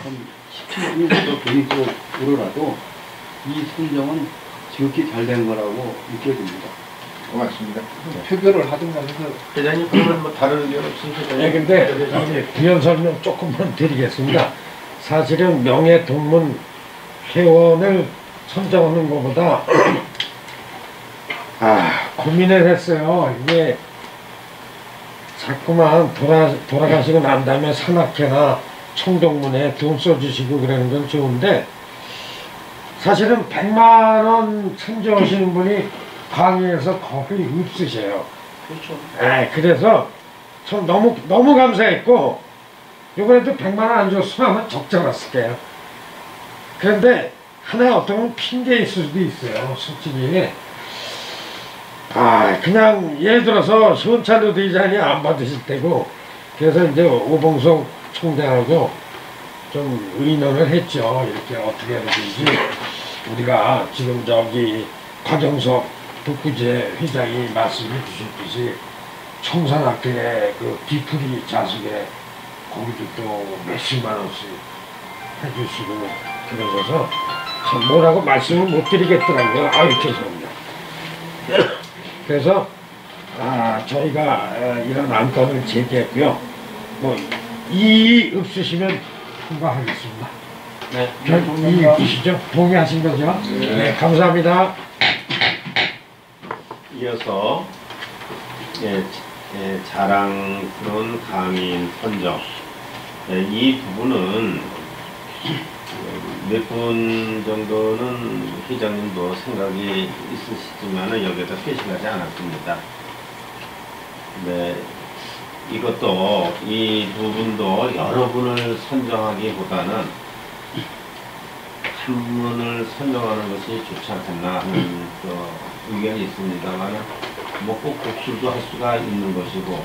한 17년 개인적으로라도 이 선정은 지극히 잘 된 거라고 느껴집니다. 고맙습니다. 표결을 하든가 해서. 회장님, 그러면 뭐 다른 의견 없으세요? 네, 근데 이제 부연 설명 조금만 드리겠습니다. 사실은 명예동문 회원을 선정하는 것보다 고민을 했어요. 이게 자꾸만 돌아가시고 난 다음에 산악회나 총동문회에 돈 써주시고 그러는 건 좋은데 사실은 100만 원 선정하시는 분이 강의에서 거의 없으셔요. 그렇죠. 네, 그래서 전 너무 감사했고 이번에도 100만 원 안 줬으면 아마 적절했을게요. 그런데 하나 어떤 핑계일 수도 있어요. 솔직히 그냥 예를 들어서 시원찬 대장이 안 받으실 때고 그래서 이제 오봉성 총대하고 좀 의논을 했죠. 이렇게 어떻게 해야 되는지 우리가 지금 저기 곽영석 독구제 회장이 말씀해 주셨듯이 청산학교에 그 디프리 자숙에 거기도 또 몇십만 원씩 해주시고 그러셔서 참 뭐라고 말씀을 못 드리겠더라고요. 아유 죄송합니다. 그래서 저희가 이런 안건을 제기했고요. 뭐 이의 없으시면 통과하겠습니다. 네. 이의 없으시죠? 동의하신 거죠? 네, 감사합니다. 이어서 자랑스러운 강인 선정, 이 부분은 몇 분 정도는 회장님도 생각이 있으시지만 여기에다 표시하지 않았습니다. 네, 이것도 이 부분도 여러 분을 선정하기보다는 한 분을 선정하는 것이 좋지 않겠나 하는 의견이 있습니다만 뭐 꼭 복수도 할 수가 있는 것이고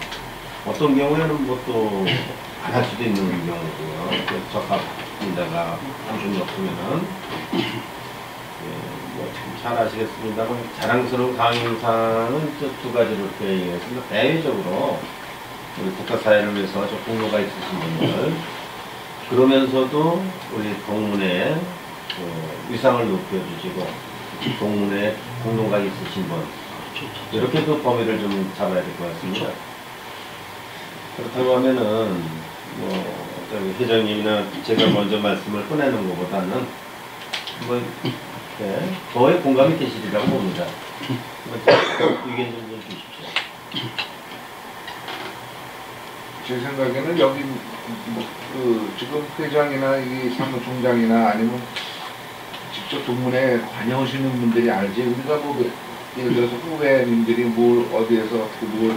어떤 경우에는 뭐 또 안 할 수도 있는 경우고요. 적합한 데가 한 분이 없으면은 뭐 잘 아시겠습니다만 자랑스러운 강인상은 두 가지로 되어있습니다. 대외적으로 우리 국가사회를 위해서 저 공로가 있으신 분들 그러면서도 우리 동문회 위상을 높여주시고 동문회 공로가 있으신 분 이렇게 그 범위를 좀 잡아야 될 것 같습니다. 그렇다고 하면은 뭐 저기 회장님이나 제가 먼저 말씀을 꺼내는 것보다는 뭐 더의 공감이 되시리라고 봅니다. 의견 좀 주십시오. 제 생각에는 여기 지금 회장이나 이 사무총장이나 아니면 직접 동문회에 관여하시는 분들이 알지 우리가 뭐 예를 들어서 후배님들이 뭘 어디에서 어떻게 뭘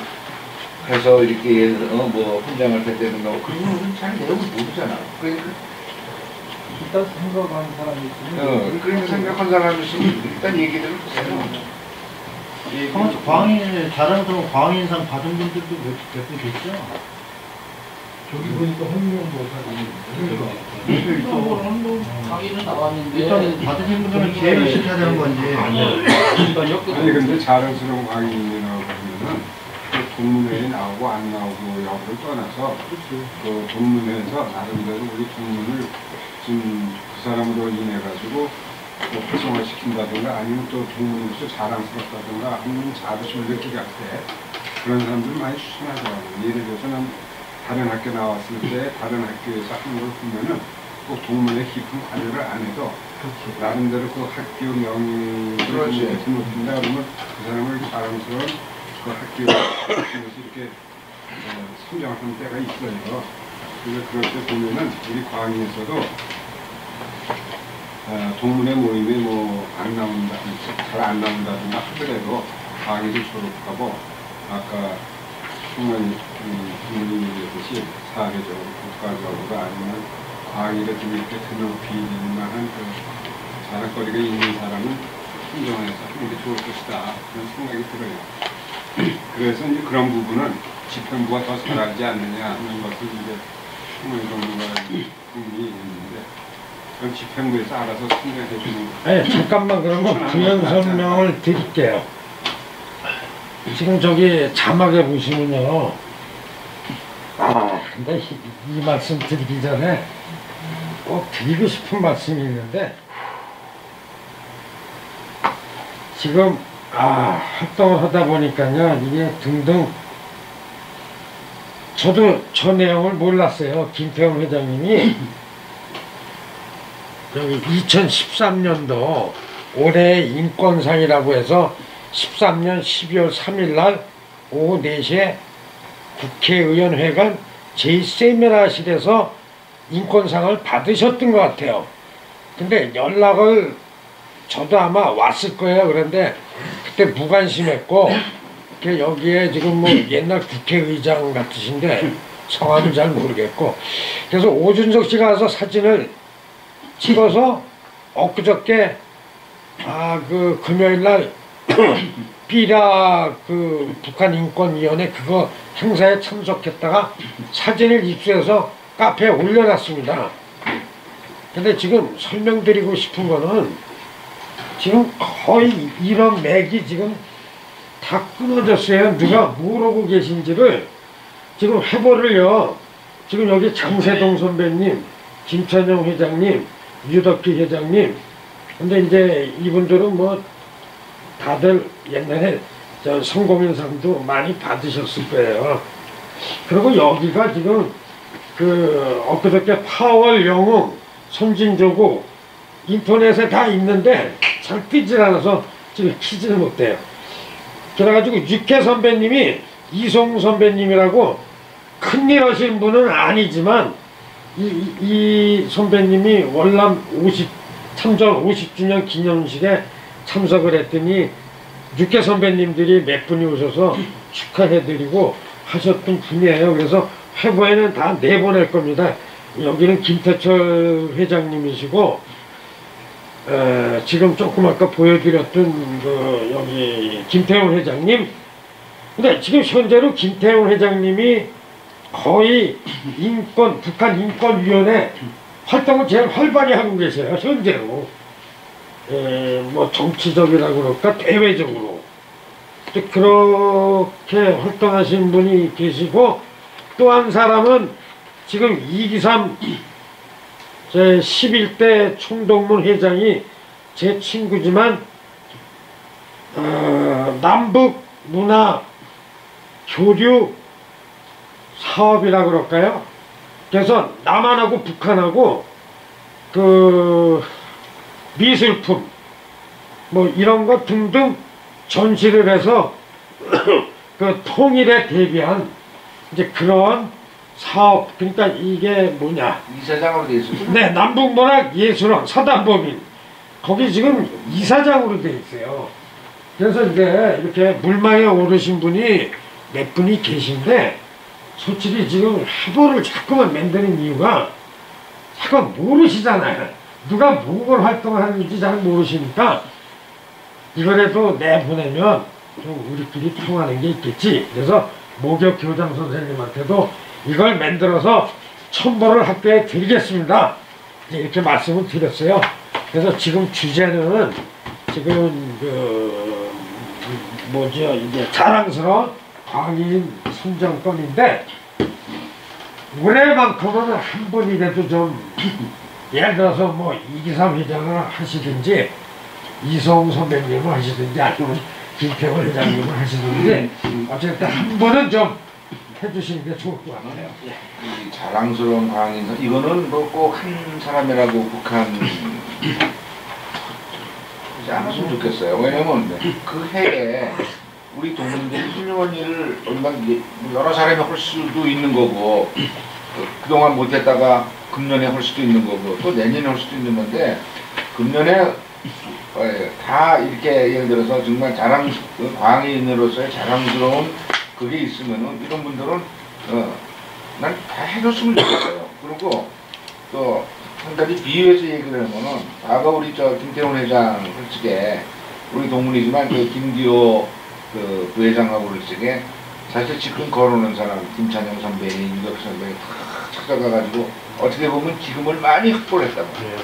해서 이렇게 뭐 훈장을 뱉대는가 그런 거는 잘 내용을 모르잖아. 그러니까 일단 생각하는 사람이 있으면 그러니까 생각한 사람이 있으면 일단 얘기를 해요. 광인 자랑스러운 광인상 받은 분들도 몇 분 계시죠? 저기 보니까 홍명 보살이 강의는 나왔는데 일단 받으신 분들은 제의를 시켜야 되는 건지 아니 근데 자랑스러운 강의라고 하면은 그 동문회에 나오고 안 나오고 여부를 떠나서 그 동문회에서 나름대로 우리 동문을 지금 그 사람으로 인해 가지고 뭐 활성화시킨다든가 아니면 또 동문으로서 자랑스럽다든가 하는 자부심을 느끼게 할 때 그런 사람들 많이 추천하더라고요. 예를 들어서는 다른 학교 나왔을 때 다른 학교에서 하는 걸 보면은 꼭 동문회 깊은 관여를 안 해도 나름대로 그 학교 명예를 이렇게 높인다 그러면 그 사람을 자랑스러운 그 학교에서 이렇게 선정하는 때가 있어요. 그래서 그럴 때 보면은 우리 광인에서도 동문회 모임에 뭐 안 나온다, 잘 안 나온다든가 하더라도 광인을 졸업하고 아까 충분히 부모님이 얘기했듯이 사회적으로 국가적으로 아니면 광인을 좀 이렇게 드높이 만한 그 자랑거리가 있는 사람은 선정해서 하는 게 좋을 것이다 그런 생각이 들어요. 그래서 이제 그런 부분은 집행부가 더 잘하지 않느냐 하는 것을 이제 충분히 부분이 있는데 그건 집행부에서 알아서 선정해 주는 거예요. 네, 잠깐만 그러면 부연 설명을 드릴게요. 지금 저기 자막에 보시면요. 근데 이 말씀 드리기 전에 꼭 드리고 싶은 말씀이 있는데 지금 활동을 하다 보니까요 이게 등등 저도 저 내용을 몰랐어요. 김태형 회장님이 여기 2013년도 올해 인권상이라고 해서 13년 12월 3일 날 오후 4시에 국회의원회관 제2세미나실에서 인권상을 받으셨던 것 같아요. 근데 연락을 저도 아마 왔을 거예요. 그런데 그때 무관심했고 여기에 지금 뭐 옛날 국회의장 같으신데 성함은 잘 모르겠고 그래서 오준석 씨가 와서 사진을 찍어서 엊그저께 그 금요일날 비라 그 북한인권위원회 그거 행사에 참석했다가 사진을 입수해서 카페에 올려놨습니다. 근데 지금 설명드리고 싶은 거는 지금 거의 이런 맥이 지금 다 끊어졌어요. 누가 모르고 계신지를 지금 해보를요. 지금 여기 장세동 선배님, 김찬영 회장님, 유덕기 회장님. 근데 이제 이분들은 뭐 다들 옛날에 저 성공인상도 많이 받으셨을 거예요. 그리고 여기가 지금 그 엊그저께 파월 영웅, 손진조고 인터넷에 다 있는데 잘 뜨질 않아서 지금 키지를 못해요. 그래가지고 육회 선배님이 이송 선배님이라고 큰일 하신 분은 아니지만 이 선배님이 월남 참전 50주년 기념식에 참석을 했더니 육회 선배님들이 몇 분이 오셔서 축하해드리고 하셨던 분이에요. 그래서 회부에는 다 내보낼 겁니다. 여기는 김태철 회장님이시고 지금 조금 아까 보여드렸던 그 여기 김태훈 회장님. 근데 지금 현재로 김태훈 회장님이 거의 북한 인권위원회 활동을 제일 활발히 하고 계세요. 현재로. 뭐 정치적이라고 그럴까 대외적으로 그렇게 활동하신 분이 계시고 또 한 사람은 지금 이기삼 제 11대 총동문 회장이 제 친구지만 남북 문화 교류 사업이라 그럴까요? 그래서 남한하고 북한하고 그 미술품 뭐 이런 것 등등 전시를 해서 그 통일에 대비한 이제 그런 사업. 그러니까 이게 뭐냐? 이사장으로 돼 있어요. 네, 남북문화예술원 사단법인 거기 지금 이사장으로 돼 있어요. 그래서 이제 이렇게 물망에 오르신 분이 몇 분이 계신데 솔직히 지금 해보를 자꾸만 만드는 이유가 자꾸 모르시잖아요. 누가 뭘 활동을 하는지 잘 모르시니까 이거라도 내보내면 좀 우리끼리 통하는 게 있겠지. 그래서 목욕 교장 선생님한테도 이걸 만들어서 첨부를 학교에 드리겠습니다. 이렇게 말씀을 드렸어요. 그래서 지금 주제는 지금 그 뭐죠 이제 자랑스러운 광인 선정권인데 올해만큼은 한 번이라도 좀 예를 들어서 뭐 이기삼 회장을 하시든지 이성 선배님을 하시든지 아니면 김태원 회장님을 하시든지 어쨌든 한 번은 좀 해주시는 게 좋을 것 같아요. 이 자랑스러운 광인선 이거는 뭐 꼭 한 사람이라고 북한 이제 안 했으면 좋겠어요. 왜냐면 그 해에 우리 동문들이 훌륭한 일을 얼마나 여러 사람이 할 수도 있는 거고 그동안 못했다가 금년에 할 수도 있는 거고 또 내년에 할 수도 있는 건데 금년에 다 이렇게 예를 들어서 정말 광인으로서의 자랑스러운 그게 있으면은 이런 분들은 난 다 해줬으면 좋겠어요. 그리고 또 한 가지 비유해서 얘기를 하면은 과거 우리 김태훈 회장 솔직에 우리 동문이지만 그 김기호 그 부회장하고 솔직에 사실 지금 거론한 사람 김찬영 선배님, 유덕 선배님 다 찾아가가지고 어떻게 보면 기금을 많이 확보를 했단 말이에요.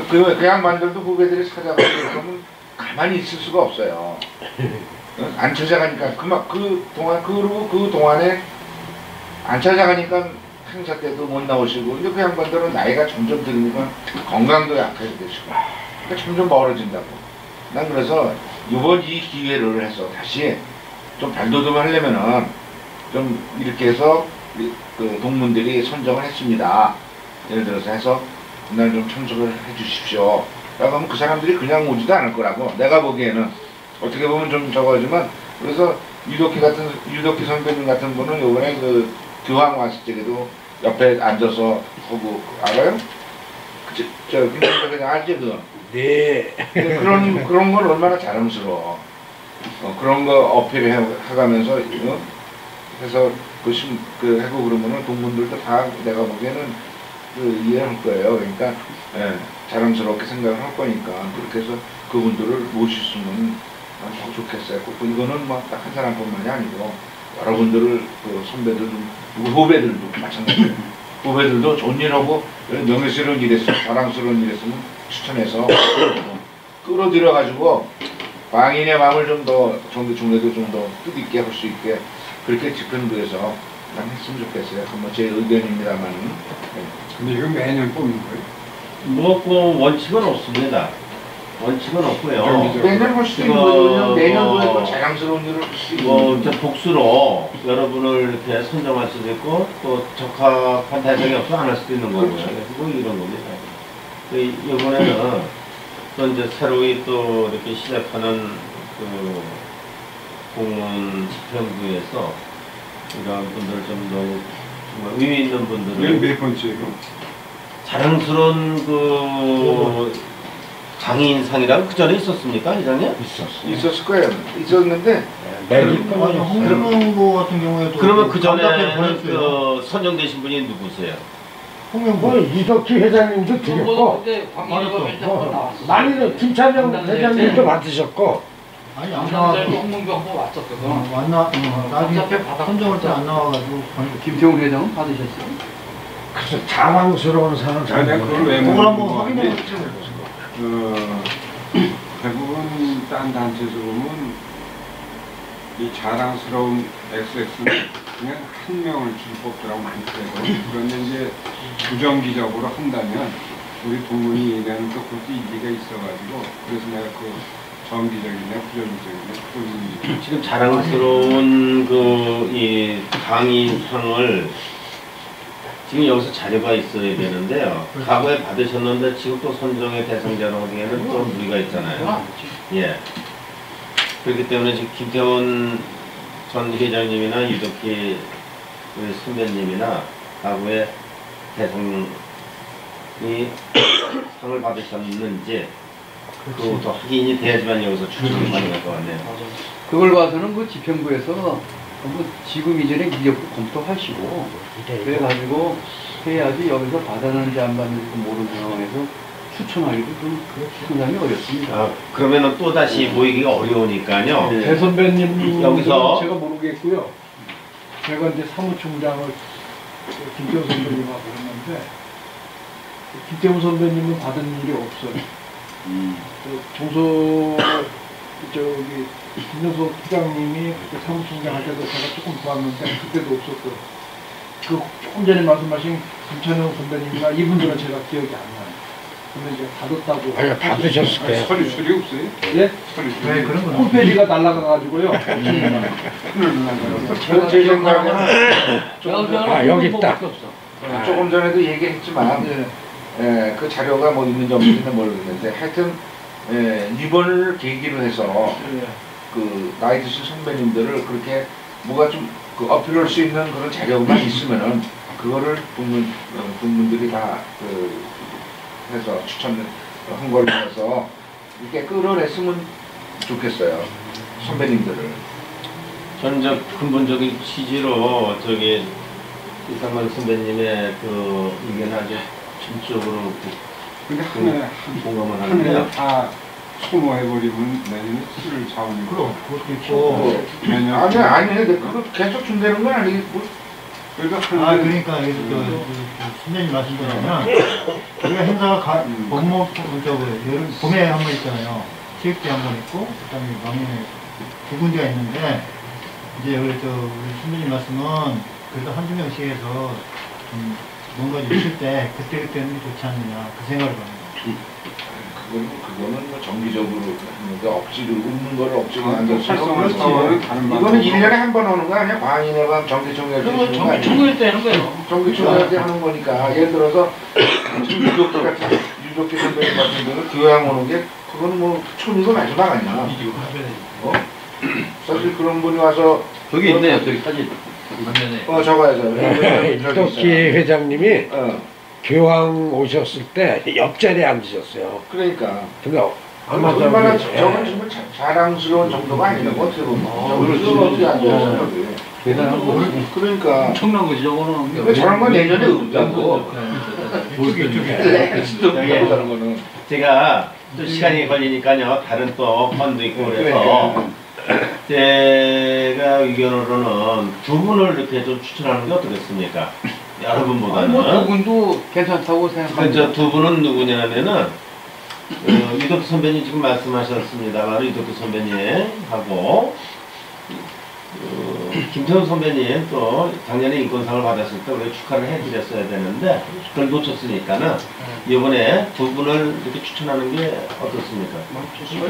그 양반들도 후배들이 찾아가고 그러면 가만히 있을 수가 없어요. 안 찾아가니까 그 동안에 안 찾아가니까 행사 때도 못 나오시고 근데 그 양반들은 나이가 점점 들으니까 건강도 약하게 되시고 그러니까 점점 멀어진다고. 난 그래서 이번 이 기회를 해서 다시 좀 발돋움을 하려면은 좀 이렇게 해서 그 동문들이 선정을 했습니다. 예를 들어서 해서 그날 좀 참석을 해 주십시오. 라고 하면 그 사람들이 그냥 오지도 않을 거라고. 내가 보기에는 어떻게 보면 좀 저거지만 그래서 유덕희 선배님 같은 분은 요번에 그 교황 왔을 때에도 옆에 앉아서 하고 알아요? 그냥 알지 그거? 네. 그런 건 얼마나 자랑스러워. 그런 거 어필해 가면서 해서 그 하고 그러면은 동문들도 다 내가 보기에는 그 이해할 거예요. 그러니까 예, 자랑스럽게 생각을 할 거니까 그렇게 해서 그분들을 모셨으면 더 좋겠어요. 이거는 뭐 딱 한 사람뿐만이 아니고 여러분들을 그 선배들도 후배들도 마찬가지예요. 후배들도 좋은 일하고 명예스러운 일했으면 자랑스러운 일했으면 추천해서 끌어들여 가지고 광인의 마음을 좀 더 중대도 좀 더 뜻있게 할 수 있게 그렇게 집행부에서 난 했으면 좋겠어요. 그건 제 의견입니다만은. 근데 이거 매년 뽑는 거예요? 뭐 원칙은 없습니다. 원칙은 없고요. 정기적으로. 매년 할 수도 있는 이거 거죠. 내년도에 또 자랑스러운 일을 할 수 있는 뭐 거죠. 이제 복수로 여러분을 이렇게 선정할 수도 있고 또 적합한 대상이 없어 안 할 수도 있는 거고요. 그렇죠. 그래서 뭐 이런 겁니다. 이번에는 또 이제 새로이 또 이렇게 시작하는 그 공무원 집행부에서 이런 분들을 좀 더 정말 의미 있는 이게 분들을 몇 번째예요? 자랑스러운 그 장인상이랑 그 전에 있었습니까, 이장님? 있었을 거예요. 있었는데 매일 아니 홍명보 같은 경우에도 그러면 그 감독회를 전에 보냈어요. 그 선정되신 분이 누구세요? 홍명보 이덕희 회장님도 드렸고 많이는 김찬영 회장님도 맡으셨고 아니 안 나와서 홍문교 한번 왔었거든. 왔나 나중에 선정할 때 안 나와가지고 김태훈 회장은 받으셨어요? 그래서 자랑스러운 사람 아, 내가 그걸 왜 그걸 묻는 한번 거 확인해 아니? 보세요. 대부분 딴 단체에서 보면 이 자랑스러운 XX는 그냥 한 명을 줄 뽑더라고 많더라고요. 그런데 이제 부정기적으로 한다면 우리 동문이 얘기하는 또 그것도 일리가 있어가지고 그래서 내가 그 정기적이냐 부정기적이냐 그런 지금 자랑스러운 그 이 강의상을 지금 여기서 자료가 있어야 되는데요. 과거에 받으셨는데 지금 또 선정의 대상자로 하기에는 또 무리가 있잖아요. 예. 그렇기 때문에 지금 김태원 전 회장님이나 유덕희 우리 선배님이나 과거에 대상이 상을 받으셨는지 그것도 확인이 돼야지만 여기서 추천이 가능할 것 같네요. 그걸 봐서는 그 집행부에서 뭐 지금 이전에 이력도 검토하시고 그래가지고 해야지 여기서 받았는지 안 받는지 모르는 상황에서 추천하기도 좀 상당히 어렵습니다. 아, 그러면은 또 다시 모이기가 어려우니까요. 네. 배 선배님 여기서 제가 모르겠고요. 제가 이제 사무총장을 김태우 선배님하고 했는데 김태우 선배님은 받은 일이 없어요. 정서 저기 김정석 부장님이 그때 사무총장 할 때도 제가 조금 도왔는데 그때도 없었고 그 조금 전에 말씀하신 김찬영 선배님이나 이분들은 제가 기억이 안 나요. 근데 이제 받았다고. 아니, 받으셨을 아니, 서류 없어요? 예? 왜 그런 건 홈페이지가 날라가가지고요. 제 생각에는 아, 여기 있다. 조금 전에도 얘기했지만 그 자료가 뭐 있는지 없는지는 모르겠는데 하여튼 이번을 계기로 해서 그 나이 드신 선배님들을 그렇게 뭐가 좀 그 어필할 수 있는 그런 자료만 있으면은 그거를 분들이 다 해서 추천한 걸로 해서 이렇게 끌어냈으면 좋겠어요. 선배님들을. 저는 저 근본적인 취지로 저기 이상만 선배님의 그 의견을 아주 전적으로 근데 하나에 공감을 하나에 하는데요. 다 소모해버리면 내년에 술을 잡으면 그럼 그것도 있고 내년 아니 근데 그거 계속 준다는 건 아니고 그래도 아 그러니까 여기 선생님 말씀드리면 우리가 행사가 봄목 여름 봄에 한 번 있잖아요. 체육대 한 번 있고 그다음에 막년에 두 군데가 있는데 이제 우리 선생님 말씀은 그래도 한두 명씩 해서 좀 뭔가 있을 때 그때는 좋지 않느냐 그 생각을 합니다. 그거는 뭐 정기적으로 하는 게 억지로 웃는 거를 억지로 만들 수 활성화 있는 사원은 다른 이거는 방법으로 1년에 한 번 오는 거 아니야? 반인의 밤 정기총회할 때 그거 쓰는 거 아니야? 정기 때 하는 거예요. 정기총회할 때 하는 거니까 예를 들어서 유독기 같은 유독기 선배님 같은 경우는 교양 오는 게 그거는 뭐 촌이고 마지막 아니야. 어? 사실 그런 분이 와서 저기 있네요. 저기 사진. 화면에. 적어야죠. 이덕기 회장님이 어, 교황 오셨을 때 옆자리에 앉으셨어요. 그러니까. 근데 아마 얼마나 저기, 저건 정말 자랑스러운 정도가 아니라고 어떻게 보면. 저걸 어떻게 앉아있어 여기. 대단한 거. 그러니까. 엄청난 거지 저거는. 근데 저런 건 내년에 없다고. 이쪽에 진짜 없다고 다른 거는. 제가 또 시간이 걸리니까요. 다른 또 건도 있고 그래서 제가 의견으로는 두 분을 이렇게 좀 추천하는 게 어떻겠습니까? 여러분보다는. 뭐 그분도 괜찮다고 생각합니다. 저 두 분은 누구냐면은 이덕기 선배님 지금 말씀하셨습니다만 이덕기 선배님하고 김태훈 선배님 또 작년에 인권상을 받았을 때 우리가 축하를 해드렸어야 되는데 그걸 놓쳤으니까는 이번에 두 분을 이렇게 추천하는 게 어떻습니까?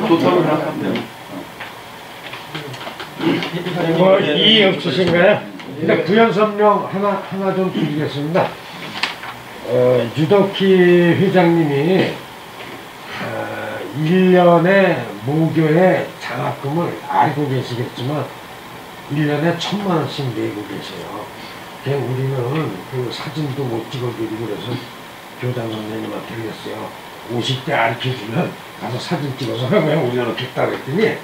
좋다고 생각합니다. 뭐 이의 없으신가요? 근데 부연 설명 하나 좀 드리겠습니다. 유덕희 회장님이 1년에 모교의 장학금을 알고 계시겠지만 1년에 1,000만 원씩 내고 계세요. 그냥 우리는 그 사진도 못 찍어드리고 그래서 교장 선생님한테 그랬어요. 50대 알려주면 가서 사진 찍어서 왜 올려놓겠다 그랬더니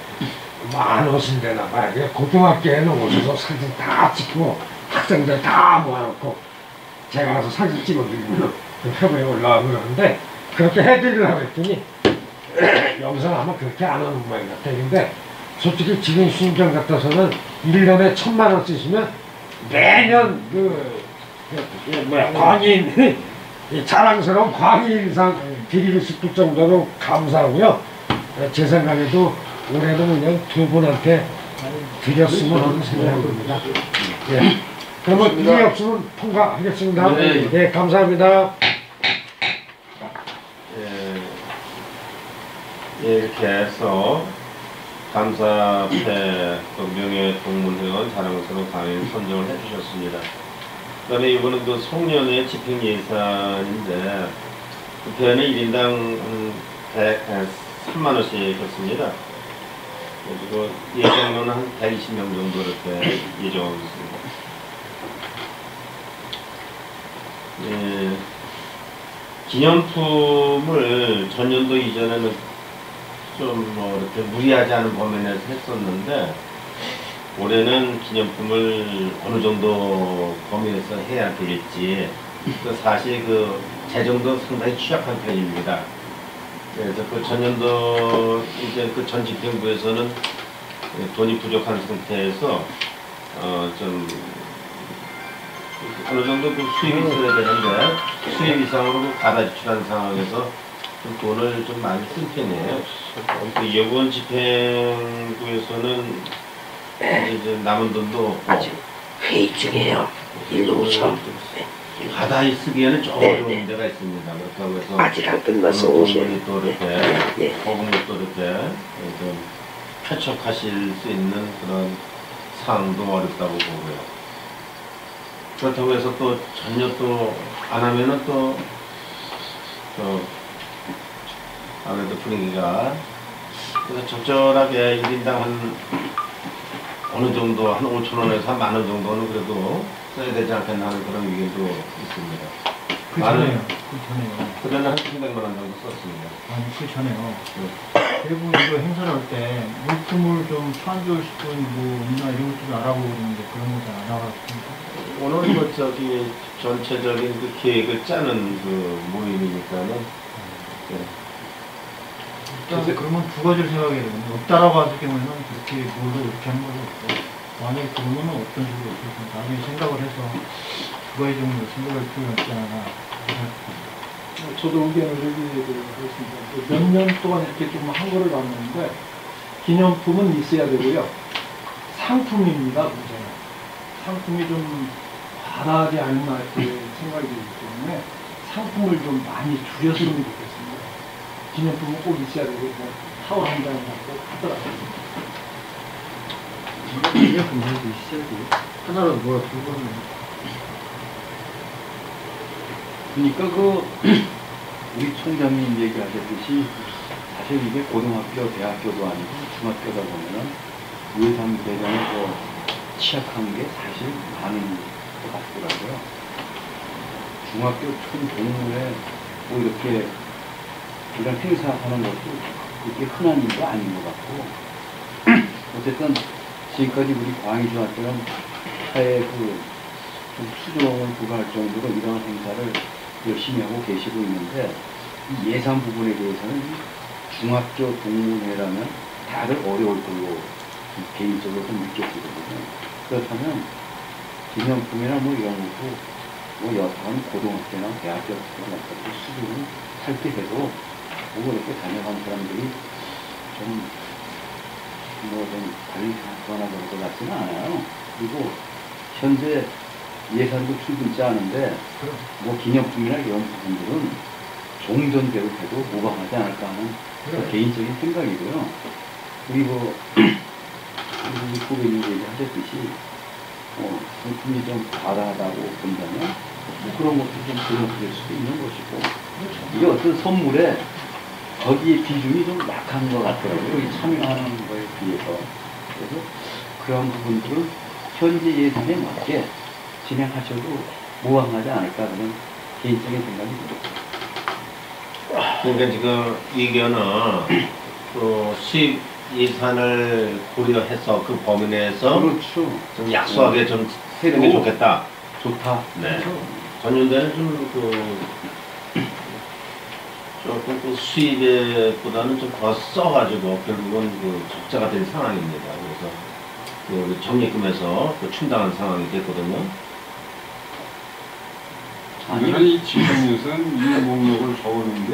만 원씩 되나 봐요. 그냥 고등학교에는 오셔서 사진 다 찍고 학생들 다 모아놓고 제가 가서 사진 찍어드리면 그 협회에 올라가고 그러는데 그렇게 해드리려고 했더니 여기서는 아마 그렇게 안 하는 모양 같아요. 근데 솔직히 지금 순정 같아서는 1년에 1,000만 원 쓰시면 매년 광인 자랑스러운 광인상 드리고 싶을 정도로 감사하고요. 제 생각에도 올해는 그냥 두 분한테 드렸으면 하는 생각이 듭니다. 예. 그러면 이해 없으면 통과하겠습니다. 네. 예, 감사합니다. 예, 이렇게 해서 감사패 또 명예동문회원 자랑스러운 강의를 선정을 해주셨습니다. 그 다음에 이거는 그 송년회 집행 예산인데 그 배는 1인당 3만 원씩 했습니다. 그리고 예정으로는 한 120명 정도 이렇게 예정하고 있습니다. 예, 기념품을 전년도 이전에는 좀 뭐 이렇게 무리하지 않은 범위 내에서 했었는데 올해는 기념품을 어느 정도 범위에서 해야 되겠지. 사실 그 재정도 상당히 취약한 편입니다. 그래서 그 전년도 이제 그 전 집행부에서는 돈이 부족한 상태에서 좀 어느 정도 그 수입이 있어야 되는데 수입 이상으로 가다 지출한 상황에서 좀 돈을 좀 많이 쓴 편이에요. 이번 집행부에서는 이제 남은 돈도 없고 아직 회의 중이에요. 일로 오셔. 가다 쓰기에는 좀 어려운 데가 있습니다. 그렇다고 해서 아직 안 끝났어. 오셔. 또 이렇게 예. 보금도 이렇게 좀 쾌척하실 수 있는 그런 상황도 어렵다고 보고요. 그렇다고 해서 또 전혀 또 안 하면은 또 아무래도 분위기가 그래서 적절하게 1인당 한 어느 정도 한 5,000원에서 한 10,000원 정도는 그래도 써야 되지 않겠나 하는 그런 의견도 있습니다. 그 전에요. 그 전에요. 그전에 한 300만 원 정도 썼습니다. 아니 그 전에요. 대부분 이거 행사를 할 때 물품을 좀 찬조할 싶은 뭐 있나 이런 것도 알아보고 그러는데 그런 것도 안 알아봤습니다. 오늘 뭐 저기 전체적인 그 계획을 짜는 그 모임이니까는 일단 그러면 두 가지를 생각해야 되는데 없다라고 하실 경우에는 그렇게 뭘로 이렇게 하는 거죠. 만약에 그러면 어떤 식으로 어떻게 나중에 생각을 해서 두 가지 정도 생각할 필요가 있지 않나. 저도 의견을 얘기해드리도록 하겠습니다. 몇 년 동안 이렇게 좀 한 거를 봤는데 기념품은 있어야 되고요. 상품입니다, 문제는. 상품이 좀 받아야지 않나 이렇게 생각이 들기 때문에 상품을 좀 많이 줄였으면 좋겠습니다. 기념품은 꼭 있어야 되고 뭐 타월 한 장은 꼭 하더라고요. 기념품도 있어야지. 하나라도 뭐라 두고 하면. 그러니까 우리 총장님 얘기하셨듯이 사실 이게 고등학교, 대학교도 아니고 중학교다 보면은 예산 대장에 취약한 게 사실 많은 것 같더라고요. 중학교 총 동문회 뭐 이렇게 이런 행사하는 것도 그렇게 흔한 일도 아닌 것 같고 어쨌든 지금까지 우리 광희중학교는 사회 좀 수종을 부과할 정도로 이런 행사를 열심히 하고 계시고 있는데 이 예산 부분에 대해서는 중학교 동문회라면 다들 어려울 걸로 개인적으로 좀 느껴지거든요. 그렇다면 기념품이나 뭐 이런 것도 뭐 여타한 고등학교나 대학교 같은 것도 수준을 살게 해도 뭐 이렇게 다녀간 사람들이 좀 관리 변화될 것 같지는 않아요. 그리고 현재 예산도 충분치 않은데 뭐 기념품이나 이런 부분들은 종전대로 해도 무방하지 않을까 하는 개인적인 생각이고요. 그리고 우리 후배님 얘기하셨듯이 상품이 좀 과다하다고 본다면 뭐 그런 것도 좀 조정될 수도 있는 것이고 이게 어떤 선물에 거기에 비중이 좀 약한 것 같더라고요. 이 참여하는 거에 비해서. 그래서 그런 부분들은 현재 예산에 맞게 진행하셔도 무방하지 않을까 하는 개인적인 생각입니다. 그러니까 지금 의견은 수입 예산을 고려해서 그 범위 내에서 그렇죠. 좀 약소하게 좀 하는 게 좋겠다. 좋다. 네. 전년대는 조금 그 수입보다는 좀 더 써가지고 결국은 적자가 된 상황입니다. 그래서 그 적립금에서 충당한 상황이 됐거든요. 우리는 이 지정예산 이 목록을 적어놓은 게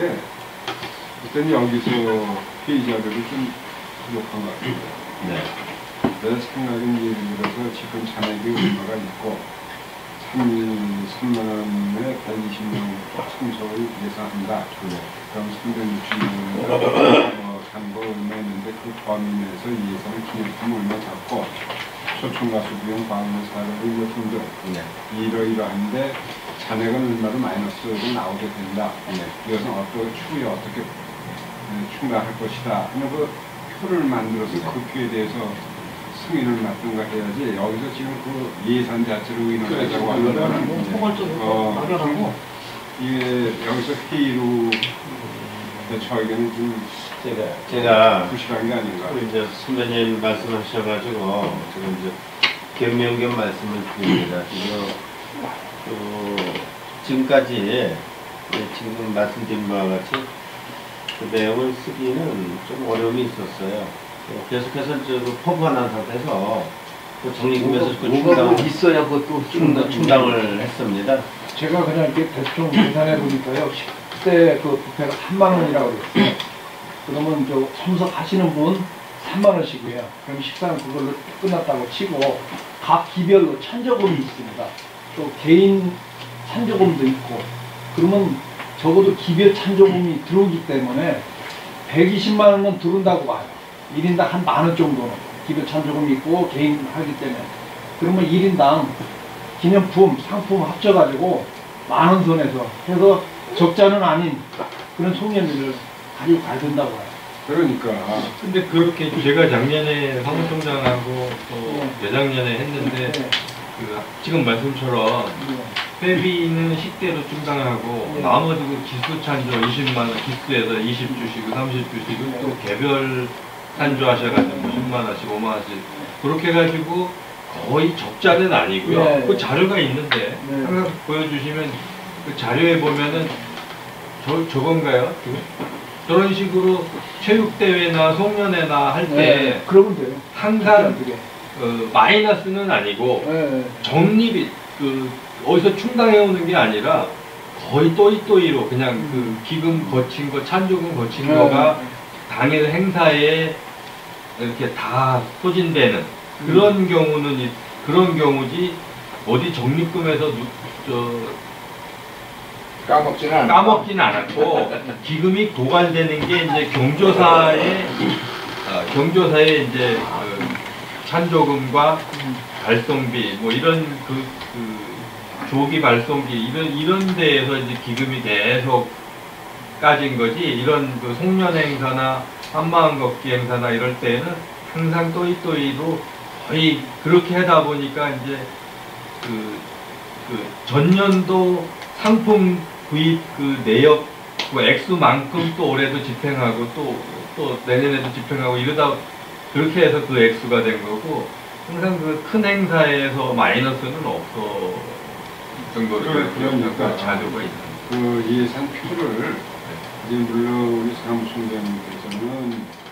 일단 여기서 피의자들이 좀 부족한 것 같아요. 네. 내 생각은 예를 들어서 지금 잔액이 얼마가 있고 3만 원에 120명 참석을 예상한다. 그럼 360명 잔고 얼마 있는데 그 범위 내에서 예산을 기념품 얼마 잡고 초청가수 비용 방문 사례를 몇 등등 이러이러한데 잔액은 얼마로 마이너스로 나오게 된다. 이것은 추후에 어떻게 충당할 것이다. 하는 그 표를 만들어서 그 표에 대해서 승인을 맡든가 해야지 여기서 지금 그 예산 자체를 의논하자고 하는 거는 포괄적으로 이게 여기서 회의로 저에게는 좀 제가 부실한 게 아닌가. 이제 선배님 말씀하셔가지고 지금 이제 겸명겸 말씀을 드립니다. 지금까지 지금 말씀드린 바와 같이 그 내용을 쓰기는 좀 어려움이 있었어요. 계속해서 포부하는 상태에서 그 적립금에서 뭐가 있어야 그것도 충당을 했습니다. 제가 그냥 이렇게 대충 계산해 보니까요. 10대 그 부페가 3만 원이라고 그랬어요. 그러면 참석하시는 분 3만 원씩이에요. 그럼 식사는 그걸로 끝났다고 치고 각 기별로 찬조금이 있습니다. 또 개인 찬조금도 있고 그러면 적어도 기별 찬조금이 들어오기 때문에 120만 원은 들어온다고 봐요. 1인당 한 만 원 정도는 기별 찬조금이 있고 개인 하기 때문에 그러면 1인당 기념품, 상품 합쳐가지고 만 원 선에서 해서 적자는 아닌 그런 송년회를 가지고 가야 된다고 봐요. 그러니까 근데 그렇게 제가 작년에 사무총장하고 또 재작년에 했는데 그 지금 말씀처럼 회비는 식대로 충당하고 나머지 그 기수 찬조 20만 원 기수에서 20주씩, 30주씩 또 개별 찬조하셔가지고 10만 원씩, 5만 원씩 그렇게 해가지고 거의 적자는 아니고요. 그 자료가 있는데 항상 보여주시면 그 자료에 보면은 저건가요? 저런 식으로 체육대회나 송년회나 할 때 그러면 돼요. 항상 마이너스는 아니고 적립이 어디서 충당해오는 게 아니라 거의 또이또이로 그냥 그 기금 거친 거, 찬조금 거친 거가 당일 행사에 이렇게 다 소진되는 그런 경우는 그런 경우지 어디 적립금에서 까먹지는 않았고 기금이 고갈되는 게 이제 경조사의 이제 찬조금과 발송비 뭐 이런 조기 발송비 이런 데에서 이제 기금이 계속 까진 거지 이런 송년 행사나 한마음 걷기 행사나 이럴 때는 항상 또이또이로 거의 그렇게 하다 보니까 이제 전년도 상품 구입 내역 액수만큼 또 올해도 집행하고 또 내년에도 집행하고 이러다 그렇게 해서 그 액수가 된 거고 항상 큰 행사에서 마이너스는 없어 정도로 그러니까 자료가 있는 그 예산 표를 이제 물론 우리 사무총장님께서는